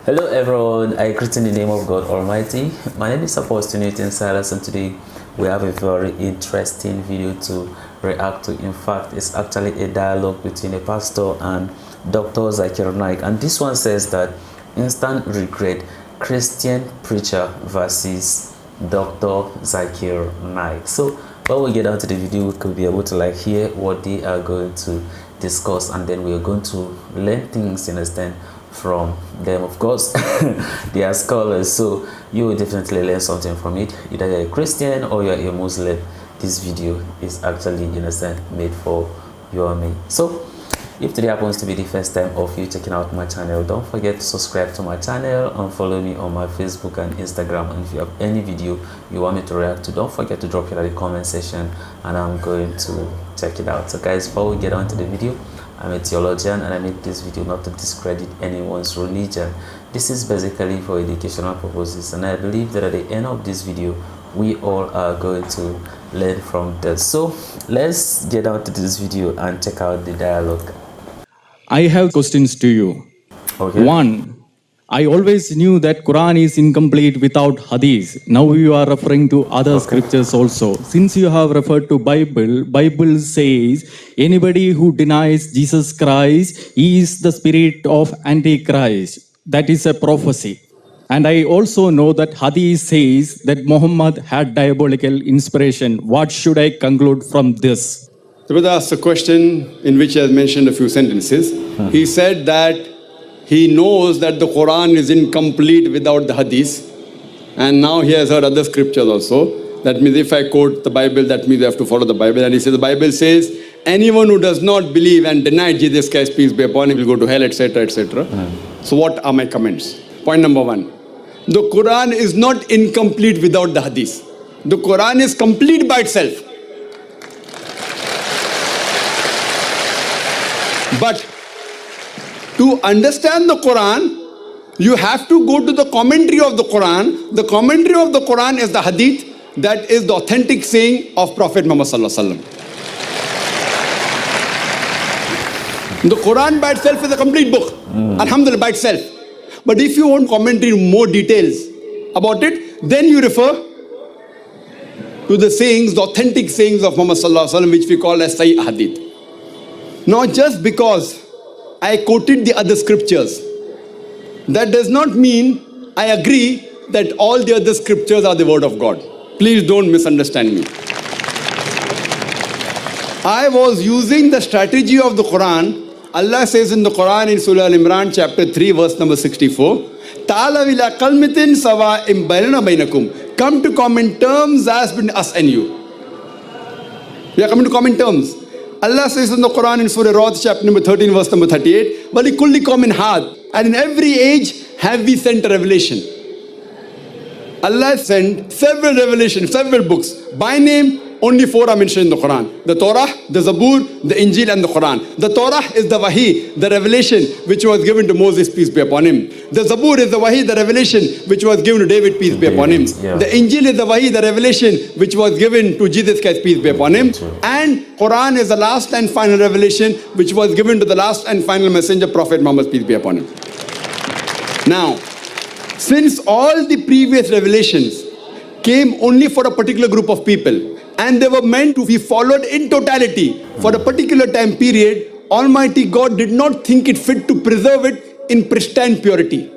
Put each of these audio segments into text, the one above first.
Hello everyone, I greet in the name of God Almighty. My name is Apostle Silas, and today we have a very interesting video to react to. In fact, it's actually a dialogue between a pastor and Dr. Zakir Naik, and this one says that instant regret, Christian preacher versus Dr. Zakir Naik. So when we get down to the video, we could be able to hear what they are going to discuss, and then we are going to learn things, you understand, from them. Of course, they are scholars, so you will definitely learn something from it. Either you're a Christian or you're a Muslim, this video is actually, you understand, made for you and me. So if today happens to be the first time of you checking out my channel, don't forget to subscribe to my channel and follow me on my Facebook and Instagram. And if you have any video you want me to react to, don't forget to drop it in the comment section and I'm going to check it out. So guys, before we get on to the video, I'm a theologian and I make this video not to discredit anyone's religion. This is basically for educational purposes, and I believe that at the end of this video we all are going to learn from this. So let's get on to this video and check out the dialogue. I have questions to you. Okay. One, I always knew that Quran is incomplete without Hadith. Now you are referring to other scriptures also. Since you have referred to Bible says anybody who denies Jesus Christ is the spirit of Antichrist. That is a prophecy. And I also know that Hadith says that Muhammad had diabolical inspiration. What should I conclude from this? The brother asked a question in which he has mentioned a few sentences. He said that he knows that the Quran is incomplete without the Hadith. And now he has heard other scriptures also. That means if I quote the Bible, that means I have to follow the Bible. And he says the Bible says, anyone who does not believe and deny Jesus Christ, peace be upon him, will go to hell, etc., etc. So what are my comments? Point number one. The Quran is not incomplete without the Hadith. The Quran is complete by itself. But to understand the Quran, you have to go to the commentary of the Quran. The commentary of the Quran is the Hadith, that is the authentic saying of Prophet Muhammad Sallallahu Alaihi Wasallam. The Quran by itself is a complete book, Alhamdulillah, by itself. But if you want commentary, more details about it, then you refer to the sayings, the authentic sayings of Muhammad Sallallahu Alaihi Wasallam, which we call as Sahih Hadith. Now, just because I quoted the other scriptures, that does not mean I agree that all the other scriptures are the word of God. Please don't misunderstand me. I was using the strategy of the Quran. Allah says in the Quran in Surah Al-Imran chapter 3 verse number 64, Ta'ala ila kalmitin sawa'im bainana bainakum. Come to common terms as between us and you. We are coming to common terms. Allah says in the Quran in Surah Ra'd chapter number 13 verse number 38, وَلِكُلِّ قَوْمٍ هَادٍ. And in every age have we sent a revelation. Allah sent several revelations, several books. By name, only 4 are mentioned in the Quran. The Torah, the Zabur, the Injil and the Quran. The Torah is the Wahi, the revelation which was given to Moses, peace be upon him. The Zabur is the Wahi, the revelation which was given to David, peace be upon him. Yeah. The Injil is the Wahi, the revelation which was given to Jesus Christ, peace be upon him. And Quran is the last and final revelation which was given to the last and final messenger, Prophet Muhammad, peace be upon him. Now, since all the previous revelations came only for a particular group of people, and they were meant to be followed in totality for a particular time period, Almighty God did not think it fit to preserve it in pristine purity.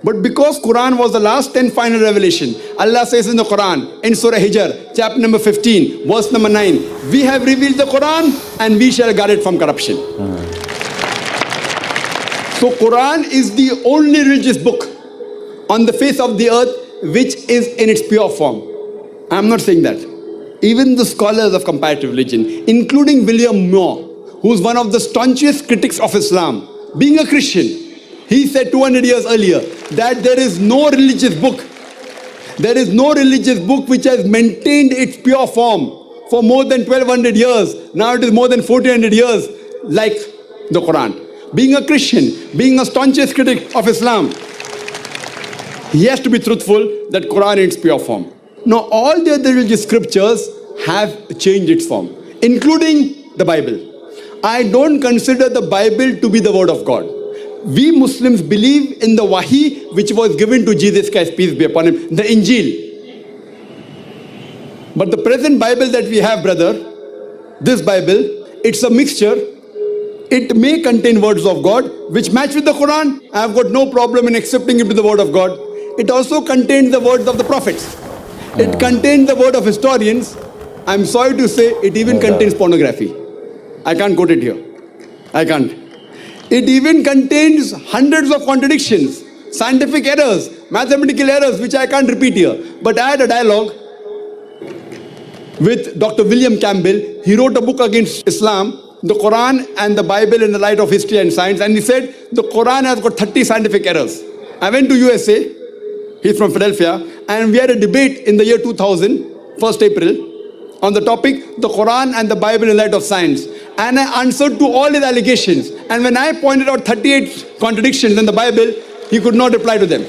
But because Quran was the last and final revelation, Allah says in the Quran, in Surah Hijr, chapter number 15, verse number 9, we have revealed the Quran and we shall guard it from corruption. So Quran is the only religious book on the face of the earth which is in its pure form. I am not saying that. Even the scholars of comparative religion, including William Moore, who is one of the staunchest critics of Islam, being a Christian, he said 200 years earlier that there is no religious book. There is no religious book which has maintained its pure form for more than 1200 years. Now it is more than 1400 years, like the Quran. Being a Christian, being a staunchest critic of Islam, he has to be truthful that Quran in its pure form. Now all the other religious scriptures have changed its form, including the Bible. I don't consider the Bible to be the word of God. We Muslims believe in the Wahi which was given to Jesus Christ, peace be upon him, the Injil. But the present Bible that we have, brother, this Bible, it's a mixture. It may contain words of God which match with the Quran. I have got no problem in accepting it to the word of God. It also contains the words of the prophets. It contains the word of historians. I'm sorry to say, it even contains pornography. I can't quote it here. I can't. It even contains hundreds of contradictions, scientific errors, mathematical errors, which I can't repeat here. But I had a dialogue with Dr. William Campbell. He wrote a book against Islam, the Quran and the Bible in the light of history and science. And he said, the Quran has got 30 scientific errors. I went to USA. He's from Philadelphia. And we had a debate in the year 2000, 1st April, on the topic, the Quran and the Bible in light of science. And I answered to all his allegations. And when I pointed out 38 contradictions in the Bible, he could not reply to them.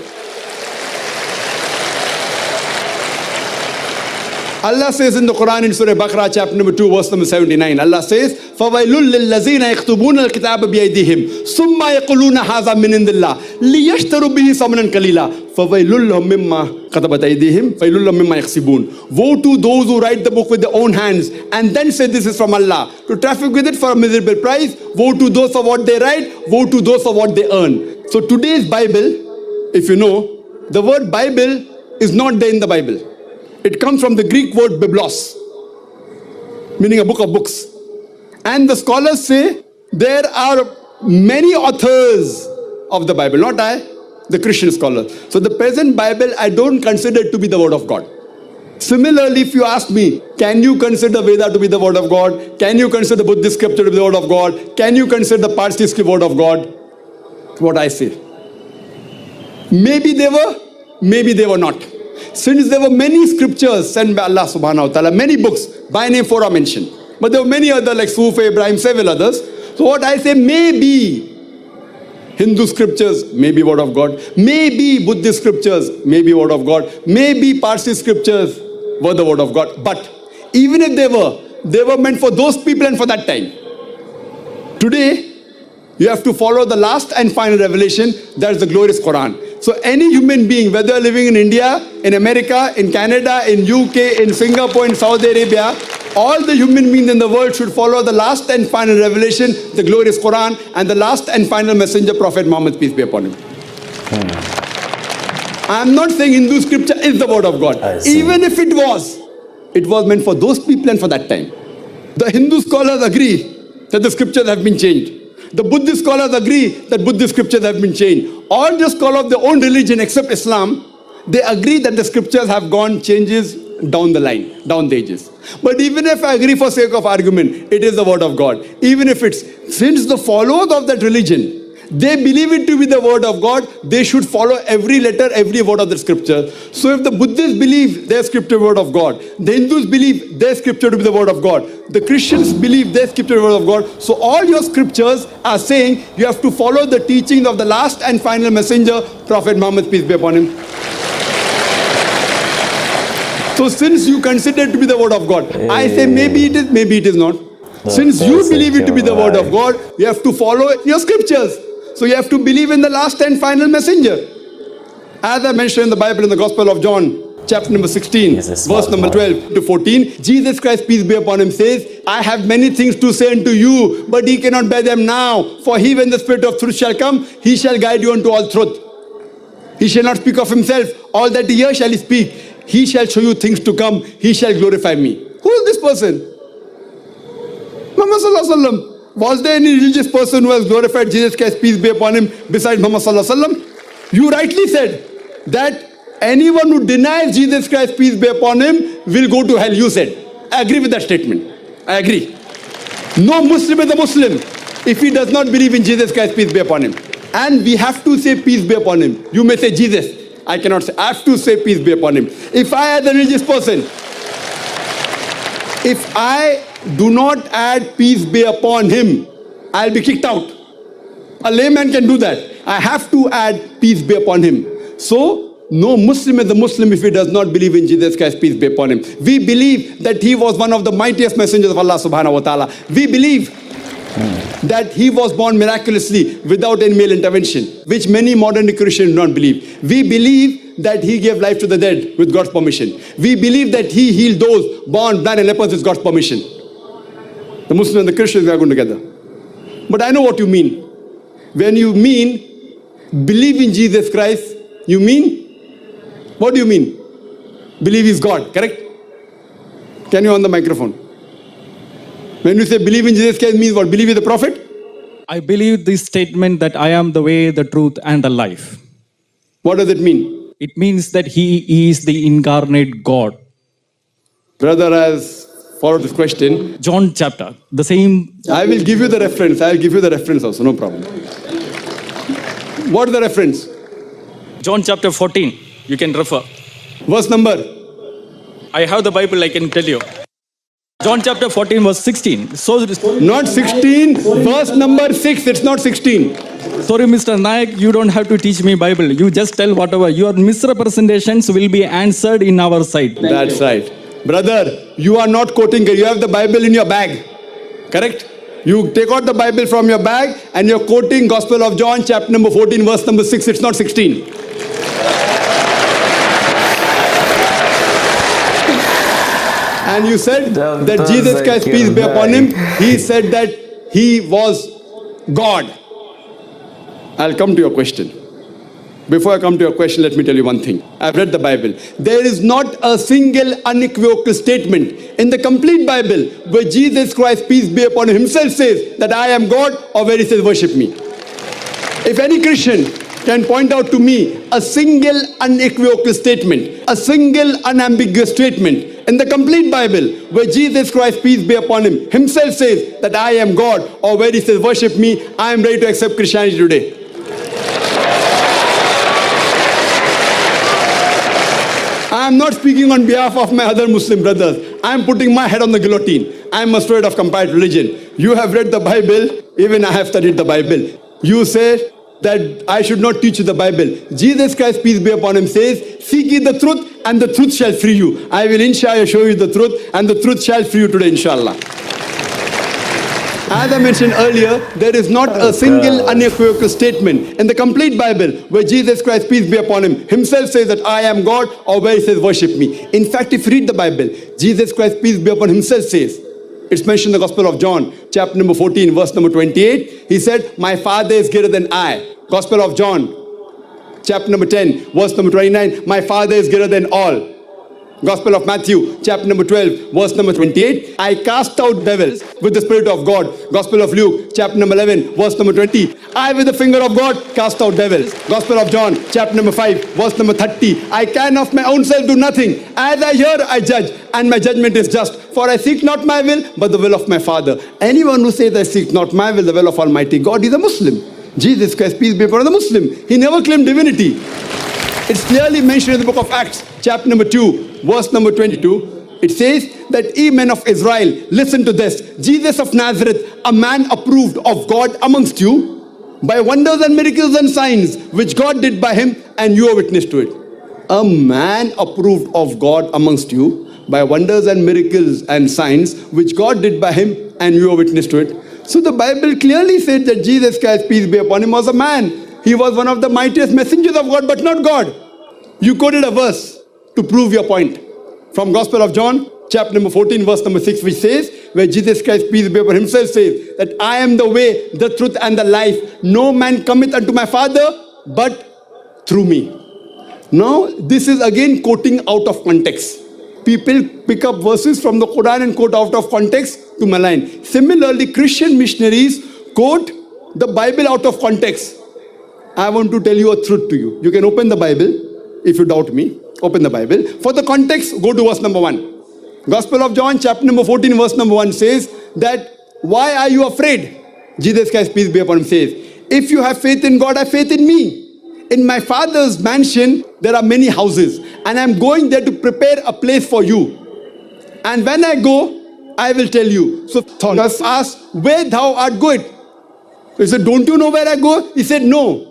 Allah says in the Quran in Surah Baqarah chapter number 2 verse number 79, Allah says, فَوَيْلُلْ لِلَّذِينَ يَكْتُبُونَ الْكِتَابَ بِأَيْدِيهِمْ ثُمَّ يَقُولُونَ هَذَا مِنْ عِنْدِ اللَّهِ لِيَشْتَرُوا بِهِ ثَمَنًا قَلِيلًا فَوَيْلُلْ لَهُم مِّمَّا كَتَبَتْ أَيْدِيهِمْ وَيْلُلْ لَهُم مِّمَّا يَكْسِبُونَ. Woe to those who write the book with their own hands and then say this is from Allah, to traffic with it for a miserable price. Woe to those for what they write, woe to those for what they earn. So today's Bible, if you know, the word Bible is not there in the Bible. It comes from the Greek word biblos, meaning a book of books. And the scholars say there are many authors of the Bible, not I, the Christian scholars. So the present Bible, I don't consider it to be the word of God. Similarly, if you ask me, can you consider Veda to be the word of God? Can you consider the Buddhist scripture to be the word of God? Can you consider the Parsi script word of God? What I say. Maybe they were, maybe they were not. Since there were many scriptures sent by Allah subhanahu wa ta'ala, many books, by name 4 are mentioned. But there were many others like Sufi, Ibrahim, several others. So what I say, maybe Hindu scriptures, maybe word of God. Maybe Buddhist scriptures, maybe word of God. Maybe Parsi scriptures were the word of God. But even if they were meant for those people and for that time. Today, you have to follow the last and final revelation, that is the glorious Quran. So any human being, whether living in India, in America, in Canada, in UK, in Singapore, in Saudi Arabia, all the human beings in the world should follow the last and final revelation, the glorious Quran, and the last and final messenger, Prophet Muhammad, peace be upon him. I am not saying Hindu scripture is the word of God. Even if it was meant for those people and for that time. The Hindu scholars agree that the scriptures have been changed. The Buddhist scholars agree that Buddhist scriptures have been changed. All the scholars of their own religion except Islam, they agree that the scriptures have gone changes down the line, down the ages. But even if I agree for sake of argument, it is the word of God. Even if it's, since the followers of that religion, they believe it to be the word of God, they should follow every letter, every word of the scripture. So if the Buddhists believe their scripture word of God, the Hindus believe their scripture to be the word of God, the Christians believe their scripture word of God. So all your scriptures are saying you have to follow the teachings of the last and final messenger, Prophet Muhammad, peace be upon him. So since you consider it to be the word of God, I say maybe it is, maybe it is not. Since you believe it to be the word of God, you have to follow your scriptures. So you have to believe in the last and final messenger. As I mentioned in the Bible, in the Gospel of John, chapter number 16, verse number 12 to 14, Jesus Christ, peace be upon him, says, I have many things to say unto you, but ye cannot bear them now. For he, when the Spirit of truth shall come, he shall guide you unto all truth. He shall not speak of himself. All that he hears shall he speak. He shall show you things to come. He shall glorify me. Who is this person? Muhammad Sallallahu Alaihi Wasallam. Was there any religious person who has glorified Jesus Christ, peace be upon him, besides Muhammad Sallallahu Alaihi Wasallam? You rightly said that anyone who denies Jesus Christ, peace be upon him, will go to hell. You said. I agree with that statement. I agree. No Muslim is a Muslim if he does not believe in Jesus Christ, peace be upon him. And we have to say peace be upon him. You may say Jesus. I cannot say. I have to say peace be upon him. If I, as a religious person, if I do not add peace be upon him, I'll be kicked out. A layman can do that. I have to add peace be upon him. So, no Muslim is a Muslim if he does not believe in Jesus Christ, peace be upon him. We believe that he was one of the mightiest messengers of Allah subhanahu wa ta'ala. We believe that he was born miraculously without any male intervention, which many modern Christians do not believe. We believe that he gave life to the dead with God's permission. We believe that he healed those born blind and lepers with God's permission. The Muslims and the Christians are going together. But I know what you mean. When you mean believe in Jesus Christ, you mean, what do you mean? Believe he's God, correct? Can you on the microphone? When you say believe in Jesus Christ means what? Believe in the prophet? I believe this statement that I am the way, the truth, and the life. What does it mean? It means that he is the incarnate God. Brother has followed this question. John chapter, the same. I will give you the reference. I will give you the reference also, no problem. What is the reference? John chapter 14. You can refer. Verse number. I have the Bible, I can tell you. John chapter 14 verse 16. So, Not 16, verse number 6. It's not 16. sorry, Mr. Naik, you don't have to teach me Bible. You just tell whatever. Your misrepresentations will be answered in our side. That's right. Brother, you are not quoting. You have the Bible in your bag. Correct? You take out the Bible from your bag and you're quoting Gospel of John, chapter number 14, verse number 6. It's not 16. And you said that Jesus Christ, peace be upon him, he said that he was God. I'll come to your question. Before I come to your question, let me tell you one thing. I've read the Bible. There is not a single unequivocal statement in the complete Bible where Jesus Christ, peace be upon him, himself says that I am God, or where he says worship me. If any Christian can point out to me a single unequivocal statement, a single unambiguous statement in the complete Bible where Jesus Christ, peace be upon him, himself says that I am God, or where he says worship me, I am ready to accept Christianity today. I am not speaking on behalf of my other Muslim brothers. I am putting my head on the guillotine. I am a student of comparative religion. You have read the Bible, even I have studied the Bible. You say that I should not teach you the Bible. Jesus Christ, peace be upon him, says, seek ye the truth and the truth shall free you. I will inshallah show you the truth and the truth shall free you today, inshallah. As I mentioned earlier, there is not a single unequivocal statement in the complete Bible where Jesus Christ, peace be upon him, himself says that I am God, or where he says worship me. In fact, if you read the Bible, Jesus Christ, peace be upon him, himself says, it's mentioned in the Gospel of John, chapter number 14, verse number 28. He said, my Father is greater than I. Gospel of John, chapter number 10, verse number 29. My Father is greater than all. Gospel of Matthew, chapter number 12, verse number 28. I cast out devils with the Spirit of God. Gospel of Luke, chapter number 11, verse number 20. I with the finger of God cast out devils. Gospel of John, chapter number 5, verse number 30. I can of my own self do nothing. As I hear, I judge, and my judgment is just. For I seek not my will, but the will of my Father. Anyone who says I seek not my will, the will of Almighty God, is a Muslim. Jesus Christ, peace be upon the Muslim. He never claimed divinity. It's clearly mentioned in the book of Acts, chapter number 2, verse number 22. It says that ye men of Israel, listen to this. Jesus of Nazareth, a man approved of God amongst you by wonders and miracles and signs, which God did by him, and you are witness to it. A man approved of God amongst you by wonders and miracles and signs, which God did by him, and you are witness to it. So the Bible clearly said that Jesus Christ, peace be upon him, was a man. He was one of the mightiest messengers of God, but not God. You quoted a verse to prove your point from Gospel of John, chapter number 14, verse number 6, which says, where Jesus Christ, peace be upon him, himself says that I am the way, the truth, and the life. No man cometh unto my Father but through me. Now, this is again quoting out of context. People pick up verses from the Quran and quote out of context to malign. Similarly, Christian missionaries quote the Bible out of context. I want to tell you a truth to you. You can open the Bible if you doubt me. Open the Bible. For the context, go to verse number 1. Gospel of John, chapter number 14, verse number 1 says that, why are you afraid? Jesus Christ, peace be upon him, says, if you have faith in God, have faith in me. In my Father's mansion, there are many houses, and I'm going there to prepare a place for you. And when I go, I will tell you. So Thomas asked, where thou art going? He said, don't you know where I go? He said, no.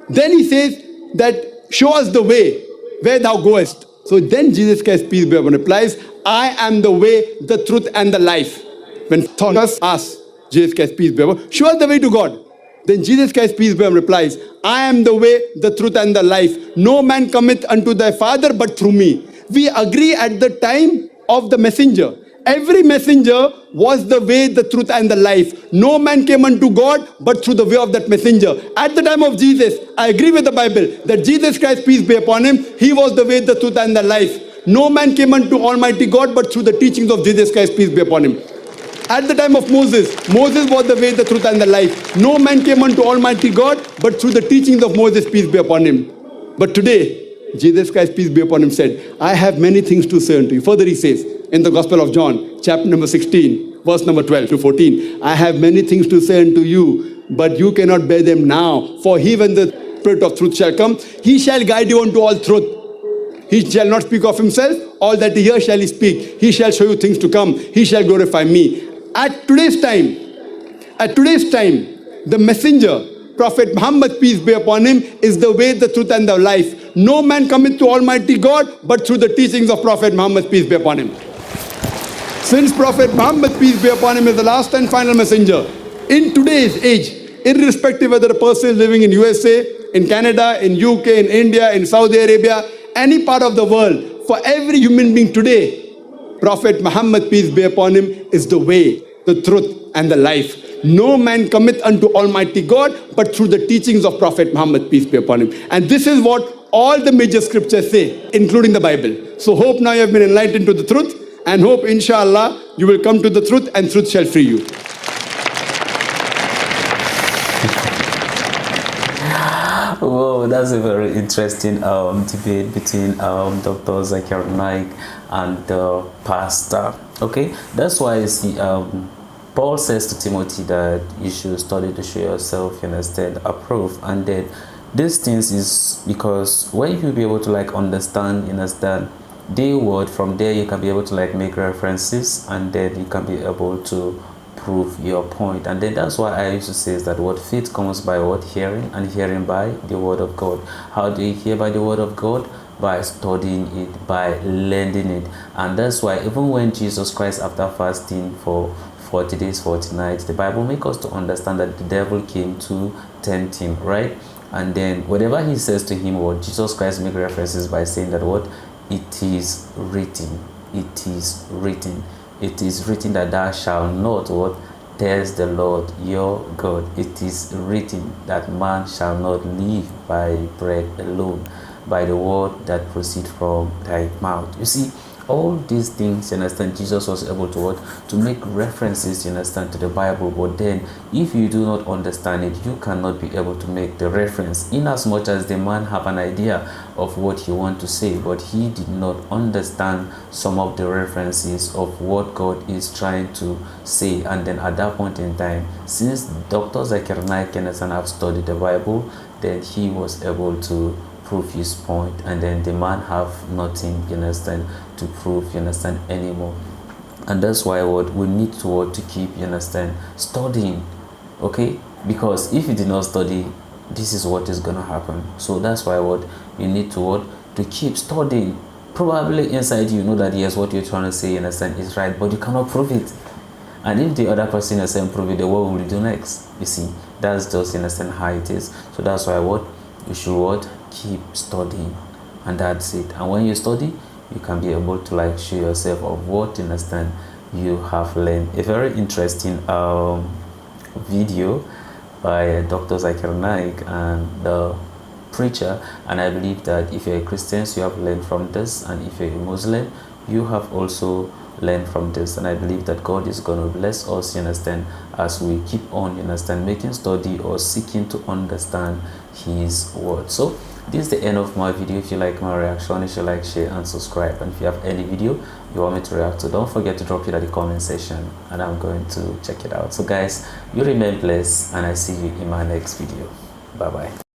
Then he says that, show us the way where thou goest. So then Jesus Christ, peace be upon him, replies, I am the way, the truth, and the life. When Thomas asked Jesus Christ, peace be upon him. Show us the way to God. Then Jesus Christ, peace be upon him, replies, I am the way, the truth, and the life. No man cometh unto thy Father but through me. We agree at the time of the messenger. Every messenger was the way, the truth, and the life. No man came unto God but through the way of that messenger. At the time of Jesus, I agree with the Bible that Jesus Christ, peace be upon him, he was the way, the truth, and the life. No man came unto Almighty God but through the teachings of Jesus Christ, peace be upon him. At the time of Moses, Moses was the way, the truth, and the life. No man came unto Almighty God but through the teachings of Moses, peace be upon him. But today, Jesus Christ, peace be upon him, said, I have many things to say unto you. Further he says, in the Gospel of John, chapter number 16, verse number 12 to 14, I have many things to say unto you, but you cannot bear them now. For he, when the Spirit of truth shall come, he shall guide you unto all truth. He shall not speak of himself, all that he hears shall he speak. He shall show you things to come. He shall glorify me. At today's time, the messenger, Prophet Muhammad, peace be upon him, is the way, the truth, and the life. No man cometh to Almighty God but through the teachings of Prophet Muhammad, peace be upon him. Since Prophet Muhammad, peace be upon him, is the last and final messenger, in today's age, irrespective whether a person is living in USA, in Canada, in UK, in India, in Saudi Arabia, any part of the world, for every human being today, Prophet Muhammad, peace be upon him, is the way, the truth, and the life. No man cometh unto Almighty God but through the teachings of Prophet Muhammad, peace be upon him. And this is what all the major scriptures say, including the Bible. So hope now you have been enlightened to the truth, and hope inshallah you will come to the truth and truth shall free you. Whoa, that's a very interesting debate between Dr. Zakir Naik and the pastor. Okay, that's why you see Paul says to Timothy that you should study to show yourself, you understand, approved. And then these things is because when you be able to like understand the word, from there you can be able to like make references, and then you can be able to prove your point. And then that's why I used to say is that what faith comes by what? Hearing, and hearing by the word of God. How do you hear by the word of God? By studying it, by learning it. And that's why even when Jesus Christ, after fasting for 40 days, 40 nights, the Bible makes us to understand that the devil came to tempt him, right? And then whatever he says to him, what Jesus Christ make references by saying that what? It is written. It is written. It is written that thou shalt not what? Test the Lord your God. It is written that man shall not live by bread alone, by the word that proceeds from thy mouth. You see, all these things, you understand, Jesus was able to what? To make references, you understand, to the Bible. But then if you do not understand it, you cannot be able to make the reference, in as much as the man have an idea of what he want to say, but he did not understand some of the references of what God is trying to say. And then at that point in time, since Dr. Zakir Naik have studied the Bible, then he was able to prove his point, and then the man have nothing, you understand, to prove, you understand, anymore. And that's why what we need to keep, you understand, studying. Okay, because if you did not study, this is what is gonna happen. So that's why what you need to keep studying. Probably inside you know that yes, what you're trying to say, you understand, is right, but you cannot prove it. And if the other person is saying prove it, then what will you do next? You see, that's just, you understand, how it is. So that's why what you should keep studying, and that's it. And when you study, you can be able to like show yourself of what, you understand, you have learned. A very interesting video by Dr. Zakir Naik and the preacher, and I believe that if you're a Christian, you have learned from this, and if you're a Muslim, you have also learned from this. And I believe that God is going to bless us, you understand, as we keep on, you understand, making study or seeking to understand his word. So this is the end of my video. If you like my reaction, you should like, share, and subscribe. And if you have any video you want me to react to, don't forget to drop it at the comment section, and I'm going to check it out. So guys, you remain blessed, and I see you in my next video. Bye bye.